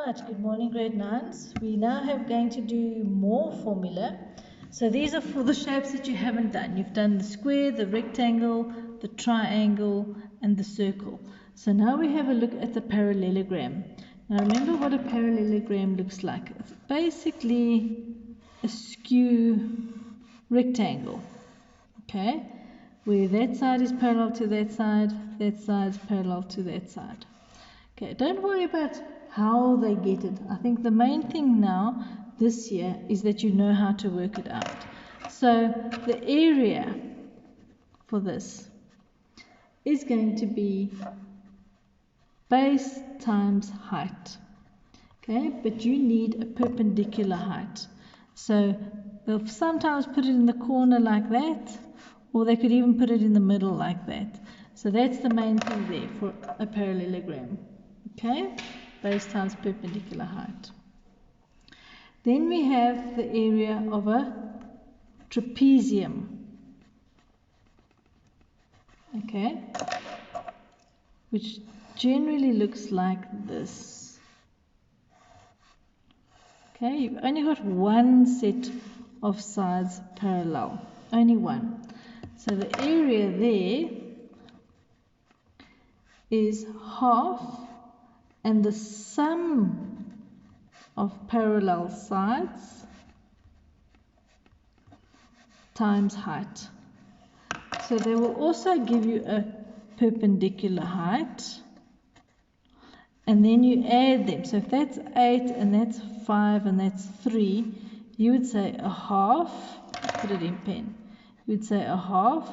Right, good morning grade 9s. We now have going to do more formula. So these are for the shapes that you haven't done. You've done the square, the rectangle, the triangle and the circle. So now we have a look at the parallelogram. Now remember what a parallelogram looks like. It's basically a skew rectangle. Okay, where that side is parallel to that side is parallel to that side. Okay, don't worry about how they get it. I think the main thing now this year is that you know how to work it out. So the area for this is going to be base times height. Okay, but you need a perpendicular height. So they'll sometimes put it in the corner like that, or they could even put it in the middle like that. So that's the main thing there for a parallelogram. Okay, base times perpendicular height. Then we have the area of a trapezium. Okay, which generally looks like this. Okay, you've only got one set of sides parallel, only one. So the area there is half, and the sum of parallel sides times height. So they will also give you a perpendicular height, and then you add them. So if that's 8 and that's 5 and that's 3, you would say a half, put it in pen, you would say a half,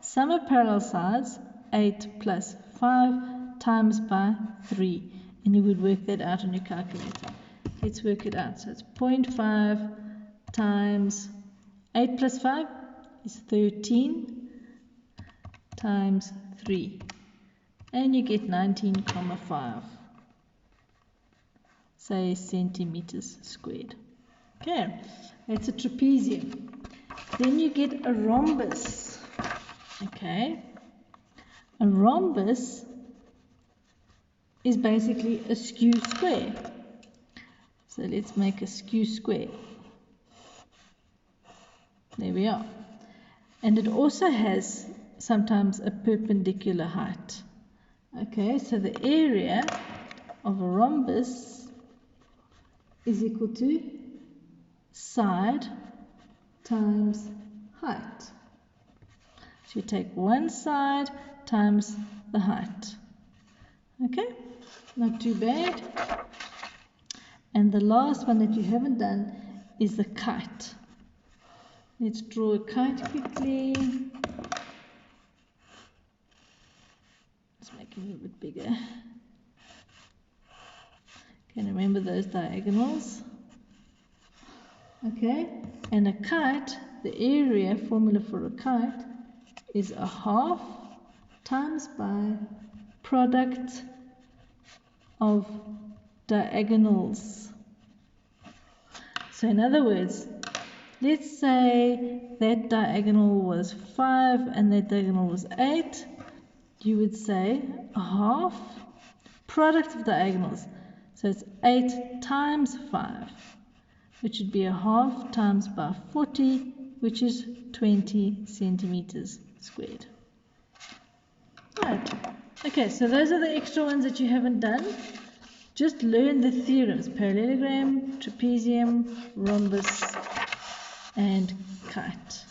sum of parallel sides, 8 plus 5 times by 3. And you would work that out on your calculator. Let's work it out. So it's 0.5 times 8 plus 5 is 13 times 3. And you get 19,5. Say centimeters squared. Okay, that's a trapezium. Then you get a rhombus. Okay, a rhombus is basically a skew square. So let's make a skew square. There we are. And it also has sometimes a perpendicular height. Okay, so the area of a rhombus is equal to side times height. So you take one side times the height. Okay, not too bad. And the last one that you haven't done is the kite. Let's draw a kite quickly. Let's make it a little bit bigger. Okay, remember those diagonals. Okay, and a kite, the area formula for a kite is a half times by product of diagonals. So in other words, let's say that diagonal was 5 and that diagonal was 8. You would say a half product of diagonals. So it's 8 times 5, which would be a half times by 40, which is 20 centimeters squared. Right. Okay, so those are the extra ones that you haven't done. Just learn the theorems: parallelogram, trapezium, rhombus, and kite.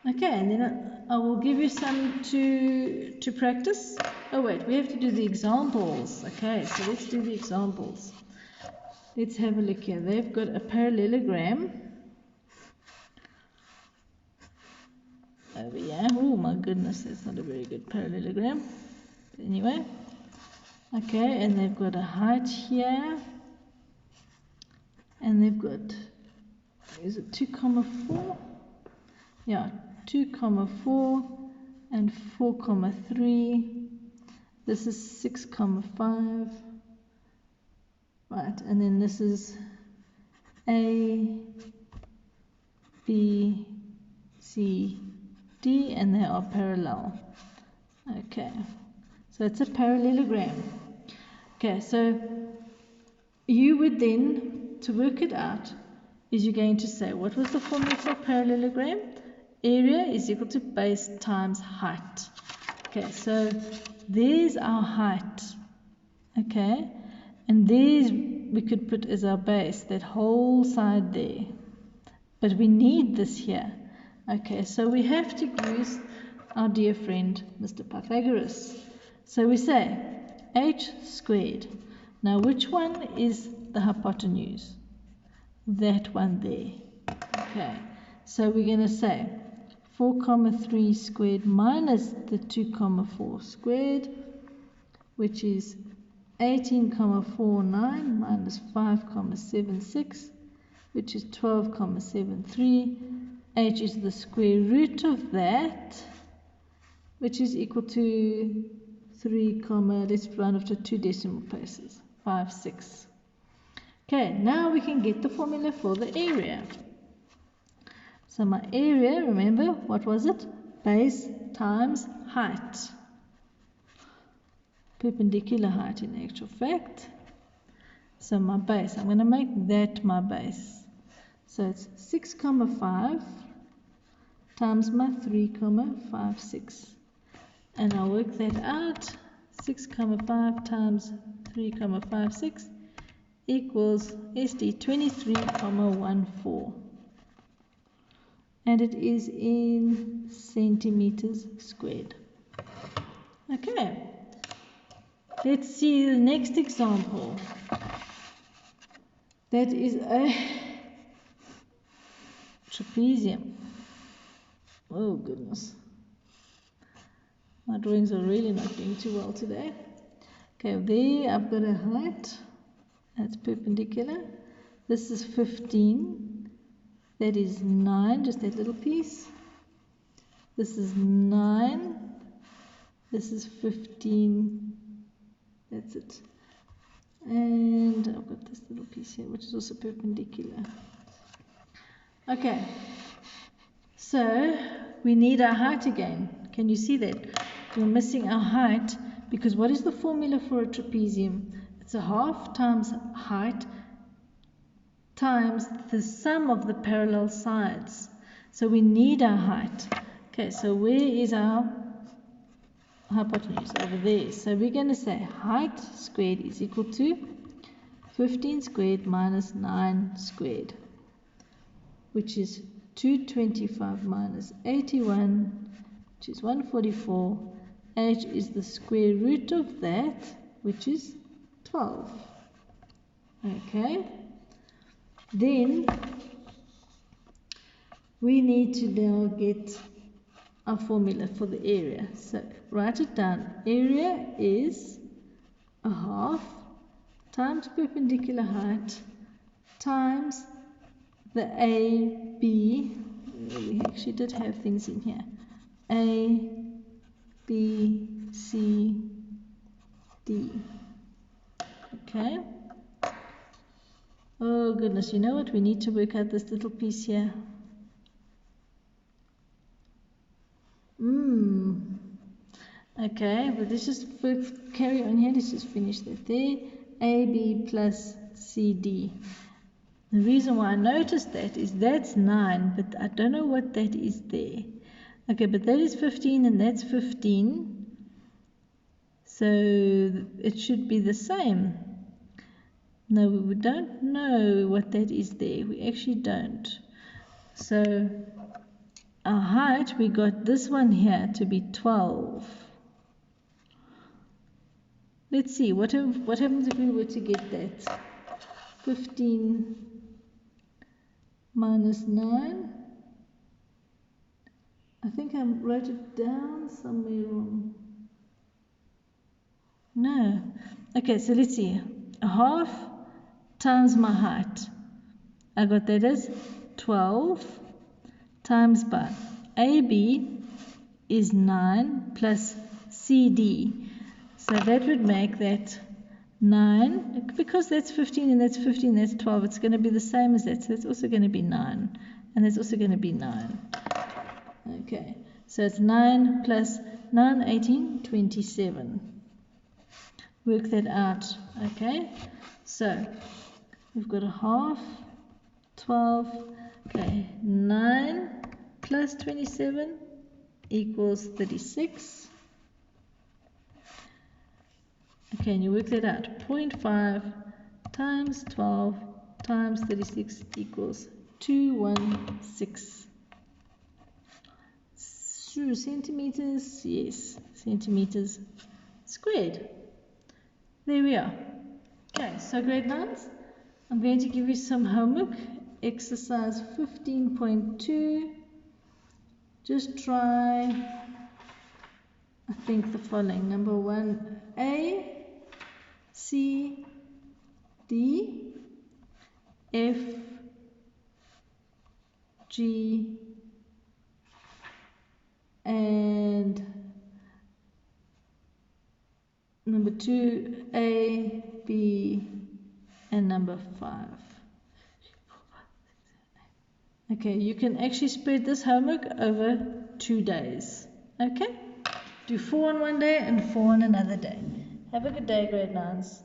Okay, and then I will give you some to practice. Oh wait, we have to do the examples. Okay, so let's do the examples. Let's have a look here. They've got a parallelogram over here. Oh my goodness, that's not a very good parallelogram. But anyway, okay, and they've got a height here, and they've got, is it 2,4? Yeah, 2,4 and 4,3. This is 6,5. Right, and then this is A, B, C, D, and they are parallel. Okay, so it's a parallelogram. Okay, so you would then, to work it out, is you're going to say, what was the formula for parallelogram? Area is equal to base times height. Okay, so there's our height. Okay, and there's, we could put as our base, that whole side there. But we need this here. Okay, so we have to use our dear friend, Mr. Pythagoras. So we say h squared. Now which one is the hypotenuse? That one there. Okay, so we're going to say 4,3 squared minus the 2,4 squared, which is 18,49 minus 5,76, which is 12,73. H is the square root of that, which is equal to 3, let's round off to 2 decimal places, 5, 6. Okay, now we can get the formula for the area. So my area, remember, what was it? Base times height. Perpendicular height in actual fact. So my base, I'm going to make that my base. So it's 6,5 times my 3,56. And I'll work that out. 6,5 times 3,56 equals SD 23,14. And it is in centimeters squared. Okay. Let's see the next example. That is a trapezium. Oh goodness. My drawings are really not doing too well today. Okay, there I've got a height. That's perpendicular. This is 15. That is 9, just that little piece. This is 9. This is 15. That's it. And I've got this little piece here, which is also perpendicular. Okay. So we need our height again. Can you see that? We're missing our height because what is the formula for a trapezium? It's a half times height times the sum of the parallel sides. So we need our height. Okay, so where is our hypotenuse? Over there. So we're going to say height squared is equal to 15 squared minus 9 squared, which is 225 minus 81, which is 144. H is the square root of that, which is 12. Okay. Then we need to now get our formula for the area. So write it down. Area is a half times perpendicular height times the AB. We actually did have things in here. A, B, C, D. Okay. Oh goodness, you know what? We need to work out this little piece here. Okay, but let's just carry on here. Let's just finish that there. AB plus CD. The reason why I noticed that is that's 9, but I don't know what that is there. Okay, but that is 15 and that's 15. So it should be the same. No, we don't know what that is there. We actually don't. So our height, we got this one here to be 12. Let's see, what happens if we were to get that? 15 minus 9. I think I wrote it down somewhere wrong. No. Okay, so let's see. A half times my height. I got that as 12 times by AB is 9 plus CD. So that would make that 9. Because that's 15 and that's 15, that's 12. It's going to be the same as that. So it's also going to be 9. And that's also going to be 9. Okay. So it's 9 plus 9, 18, 27. Work that out. Okay. So we've got a half, 12, okay, 9 plus 27 equals 36. Okay, and you work that out. 0.5 times 12 times 36 equals 216. Centimeters, yes, centimeters squared. There we are. Okay, so grade 9s, I'm going to give you some homework. Exercise 15.2. Just try, I think, the following. Number 1, A, C, D, F, G, and number 2, A, B, and number 5. Okay, you can actually spread this homework over 2 days. Okay? Do 4 on one day and 4 on another day. Have a good day, grade 9s.